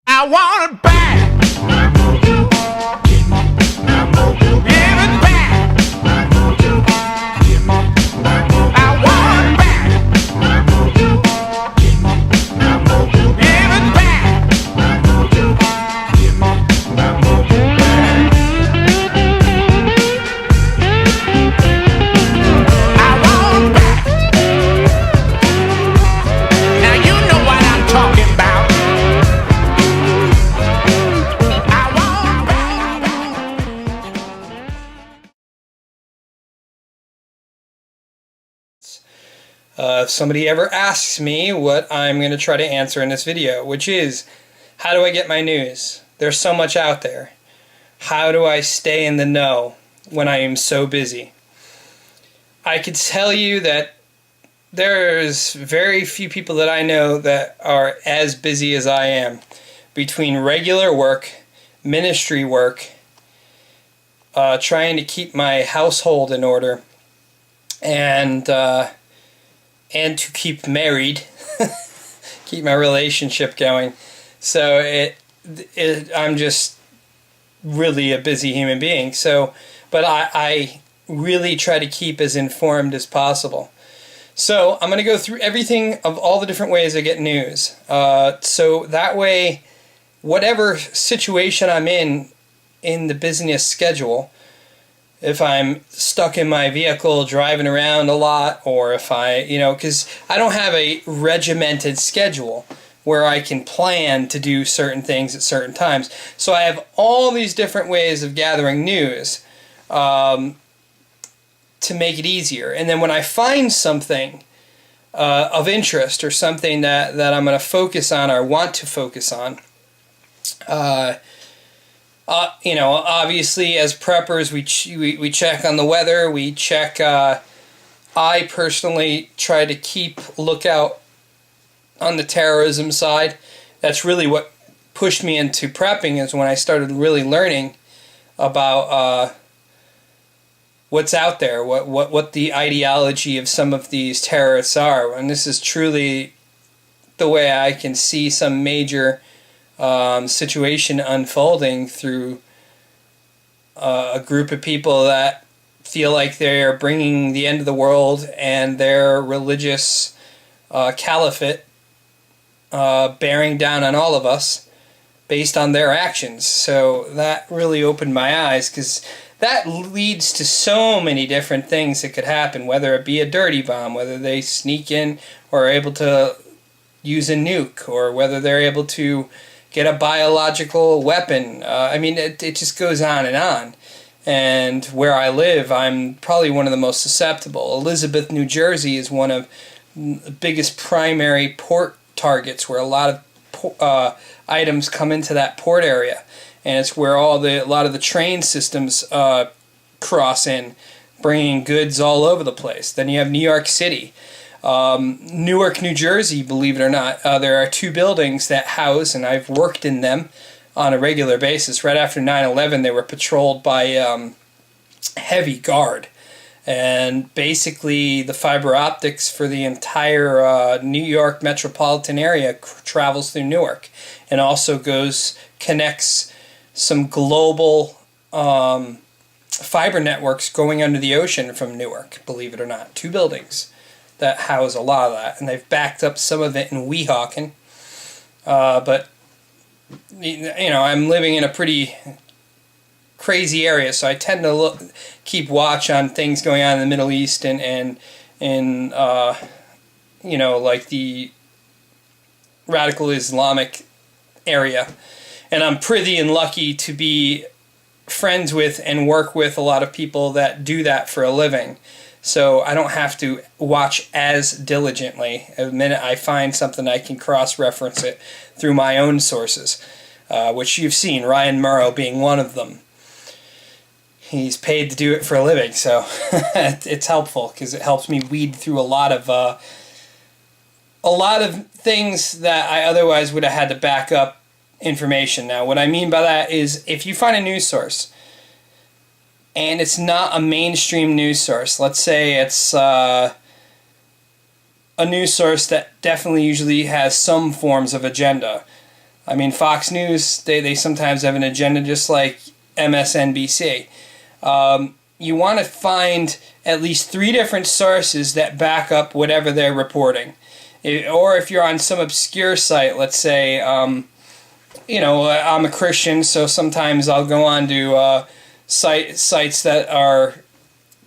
I want it back. Give it back. I want it back. Give it back. I want it back. Now you know what I'm talking about. If somebody ever asks me what I'm going to try to answer in this video, which is, how do I get my news? There's so much out there. How do I stay in the know when I am so busy? I could tell you that there's very few people that I know that are as busy as I am. Between regular work, ministry work, trying to keep my household in order, and to keep married, keep my relationship going. So I'm just really a busy human being. So, but I really try to keep as informed as possible. So I'm going to go through everything of all the different ways I get news. So that way, whatever situation I'm in the business schedule, if I'm stuck in my vehicle driving around a lot, or if because I don't have a regimented schedule where I can plan to do certain things at certain times. So I have all these different ways of gathering news to make it easier. And then when I find something of interest, or something that I'm going to focus on or want to focus on, obviously as preppers, we check on the weather, we check, I personally try to keep lookout on the terrorism side. That's really what pushed me into prepping, is when I started really learning about what's out there, what the ideology of some of these terrorists are. And this is truly the way I can see some major situation unfolding through a group of people that feel like they're bringing the end of the world and their religious caliphate bearing down on all of us based on their actions. So that really opened my eyes, because that leads to so many different things that could happen, whether it be a dirty bomb, whether they sneak in or are able to use a nuke, or whether they're able to get a biological weapon. It just goes on and on. And where I live, I'm probably one of the most susceptible. Elizabeth, New Jersey is one of the biggest primary port targets, where a lot of items come into that port area. And it's where a lot of the train systems cross in, bringing goods all over the place. Then you have New York City. Newark, New Jersey, believe it or not, there are two buildings that house, and I've worked in them on a regular basis. Right after 9/11, they were patrolled by heavy guard. And basically, the fiber optics for the entire New York metropolitan area travels through Newark, and also connects some global fiber networks going under the ocean from Newark, believe it or not. Two buildings that house a lot of that, and they've backed up some of it in Weehawken. But I'm living in a pretty crazy area, so I tend to keep watch on things going on in the Middle East and like the radical Islamic area. And I'm pretty and lucky to be friends with and work with a lot of people that do that for a living. So I don't have to watch as diligently. The minute I find something, I can cross-reference it through my own sources, which you've seen, Ryan Murrow being one of them. He's paid to do it for a living, so it's helpful, because it helps me weed through a lot of things that I otherwise would have had to back up information. Now, what I mean by that is, if you find a news source, and it's not a mainstream news source, let's say it's a news source that definitely usually has some forms of agenda, I mean, Fox News, they sometimes have an agenda just like MSNBC. You want to find at least 3 different sources that back up whatever they're reporting. Or if you're on some obscure site, let's say, you know, I'm a Christian, so sometimes I'll go on to sites that are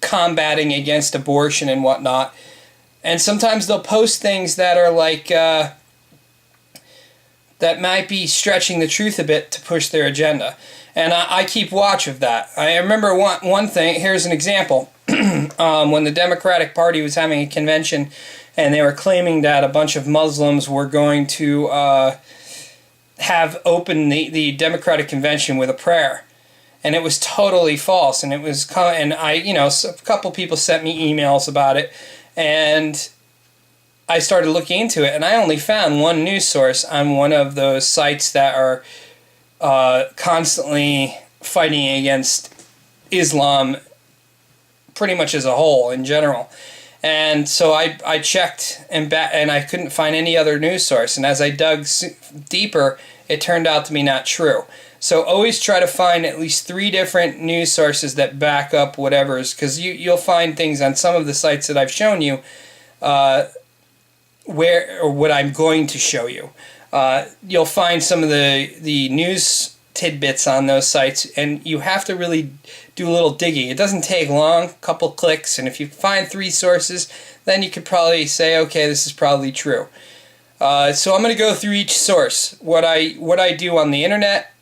combating against abortion and whatnot. And sometimes they'll post things that are like, that might be stretching the truth a bit to push their agenda. And I keep watch of that. I remember one thing, here's an example. When the Democratic Party was having a convention and they were claiming that a bunch of Muslims were going to have opened the Democratic Convention with a prayer. And it was totally false. And it was, and I, you know, a couple people sent me emails about it. And I started looking into it, and I only found one news source on one of those sites that are constantly fighting against Islam pretty much as a whole in general. And so I checked and I couldn't find any other news source. And as I dug deeper, it turned out to be not true. So always try to find at least 3 different news sources that back up whatever's, because you'll find things on some of the sites that I've shown you, or what I'm going to show you. You'll find some of the news tidbits on those sites, and you have to really do a little digging. It doesn't take long, a couple clicks, and if you find 3 sources, then you could probably say, okay, this is probably true. So I'm going to go through each source, what I do on the internet,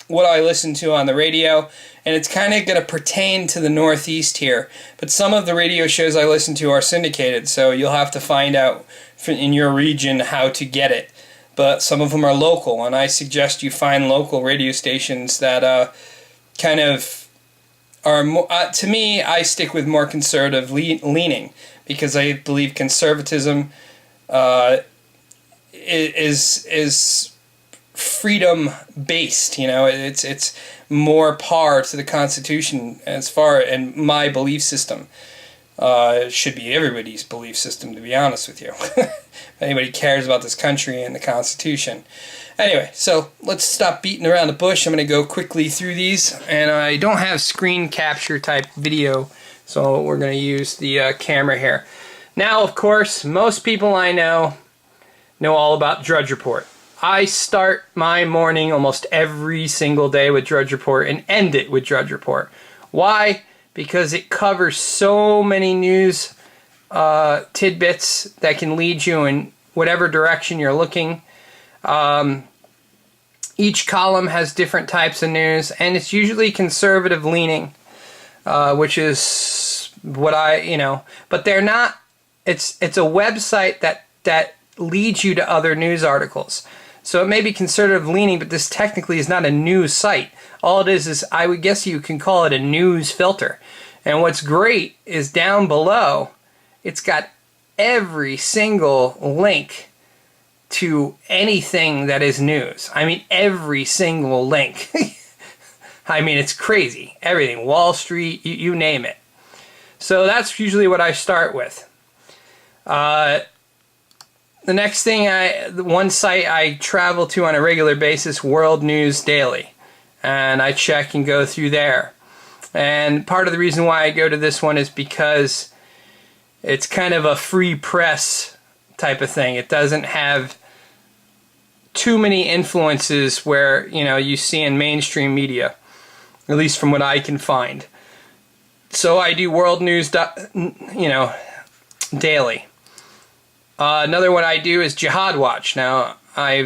what I listen to on the radio, and it's kind of going to pertain to the Northeast here. But some of the radio shows I listen to are syndicated, so you'll have to find out in your region how to get it. But some of them are local, and I suggest you find local radio stations that kind of are more, to me, I stick with more conservative leaning, because I believe conservatism is freedom based. You know, it's more par to the Constitution as far, and my belief system should be everybody's belief system, to be honest with you. If anybody cares about this country and the Constitution. Anyway, so let's stop beating around the bush. I'm going to go quickly through these, and I don't have screen capture type video, so we're going to use the camera here. Now, of course, most people I know all about Drudge Report. I start my morning almost every single day with Drudge Report and end it with Drudge Report. Why? Because it covers so many news tidbits that can lead you in whatever direction you're looking. Each column has different types of news, and it's usually conservative leaning, which is what but they're not. It's a website that leads you to other news articles. So it may be conservative leaning, but this technically is not a news site. All it is I would guess you can call it a news filter. And what's great is down below, it's got every single link to anything that is news. I mean, every single link. I mean, it's crazy. Everything. Wall Street, you name it. So that's usually what I start with. The next thing, the one site I travel to on a regular basis, World News Daily. And I check and go through there. And part of the reason why I go to this one is because it's kind of a free press type of thing. It doesn't have too many influences where, you see in mainstream media, at least from what I can find. So I do World News, Daily. Another one I do is Jihadwatch. Now, I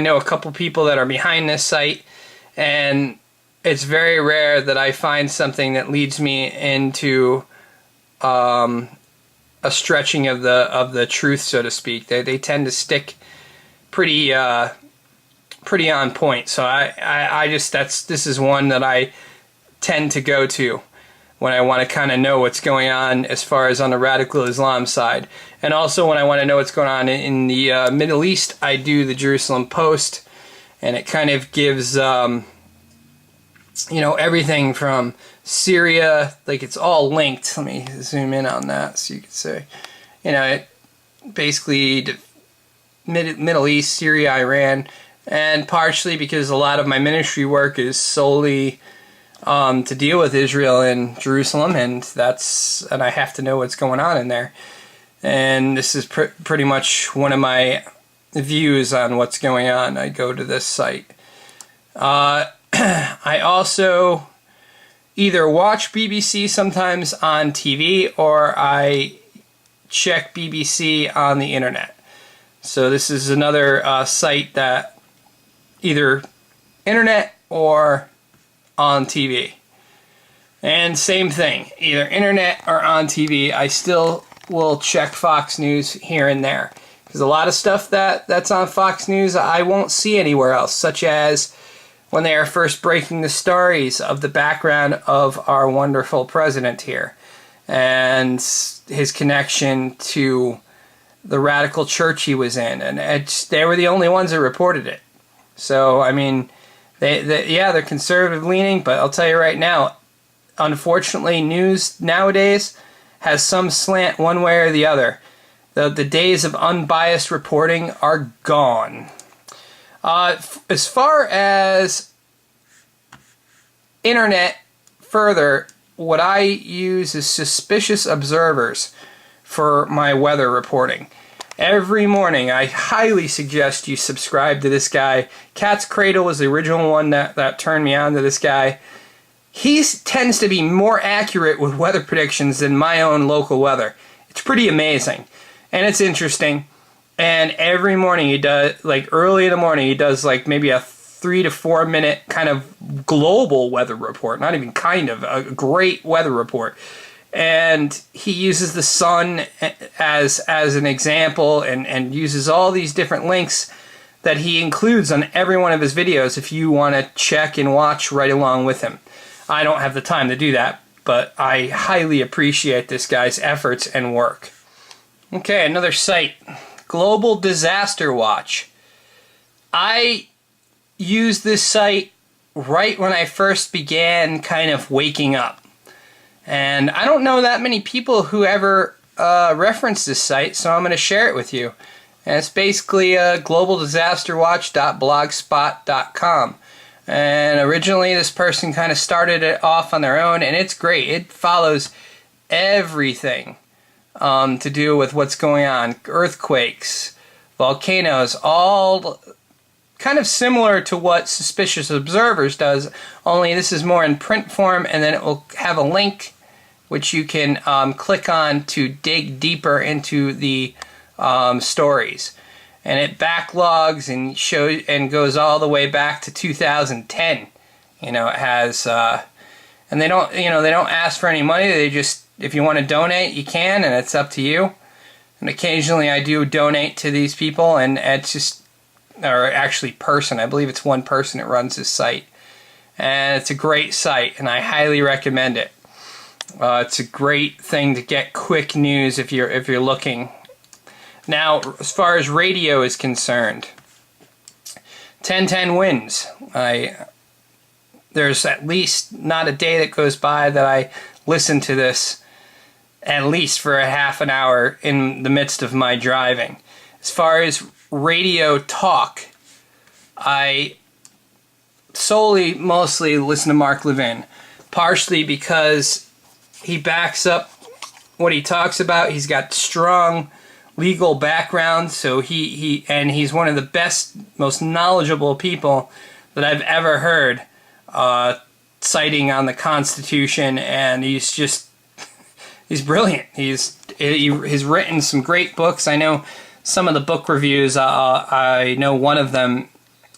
know a couple people that are behind this site, and it's very rare that I find something that leads me into a stretching of the truth, so to speak. They tend to stick pretty on point. So this is one that I tend to go to when I want to kind of know what's going on as far as on the radical Islam side. And also when I want to know what's going on in the Middle East, I do the Jerusalem Post, and it kind of gives everything from Syria, like it's all linked. Let me zoom in on that so you can say, it basically Middle East, Syria, Iran, and partially because a lot of my ministry work is solely to deal with Israel and Jerusalem, and I have to know what's going on in there. And this is pretty much one of my views on what's going on. I go to this site. I also either watch BBC sometimes on TV, or I check BBC on the internet. So this is another site that either internet or on TV. And same thing, either internet or on TV. I still will check Fox News here and there, because a lot of stuff that's on Fox News I won't see anywhere else, such as when they are first breaking the stories of the background of our wonderful president here and his connection to the radical church he was in, and they were the only ones that reported it. So I mean, they're conservative leaning, but I'll tell you right now, unfortunately, news nowadays has some slant one way or the other. The days of unbiased reporting are gone. As far as internet further, what I use is Suspicious Observers for my weather reporting. Every morning, I highly suggest you subscribe to this guy. Cat's Cradle was the original one that turned me on to this guy. He tends to be more accurate with weather predictions than my own local weather. It's pretty amazing. And it's interesting. And every morning he does, like early in the morning, he does like maybe a 3 to 4 minute kind of global weather report. Not even kind of, a great weather report. And he uses the sun as an example, and uses all these different links that he includes on every one of his videos if you want to check and watch right along with him. I don't have the time to do that, but I highly appreciate this guy's efforts and work. Okay, another site, Global Disaster Watch. I used this site right when I first began kind of waking up. And I don't know that many people who ever reference this site, so I'm going to share it with you. And it's basically globaldisasterwatch.blogspot.com. And originally this person kind of started it off on their own, and it's great. It follows everything to do with what's going on. Earthquakes, volcanoes, all kind of similar to what Suspicious Observers does, only this is more in print form, and then it will have a link which you can click on to dig deeper into the stories. And it backlogs and shows and goes all the way back to 2010. You know, it has and they don't ask for any money. They just, if you want to donate, you can, and it's up to you. And occasionally I do donate to these people, and it's just, or actually person, I believe it's one person that runs this site. And it's a great site, and I highly recommend it. It's a great thing to get quick news if you're looking. Now, as far as radio is concerned, 1010 wins. There's at least not a day that goes by that I listen to this at least for a half an hour in the midst of my driving. As far as radio talk, I mostly listen to Mark Levin, partially because he backs up what he talks about. He's got strong legal background, so he's one of the best, most knowledgeable people that I've ever heard citing on the Constitution, and he's brilliant. He's written some great books. I know some of the book reviews. I know one of them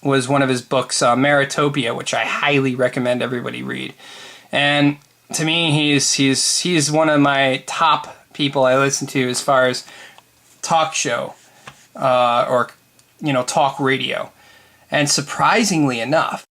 was one of his books, Maritopia, which I highly recommend everybody read. And to me, he's one of my top people I listen to as far as talk show or talk radio. And surprisingly enough,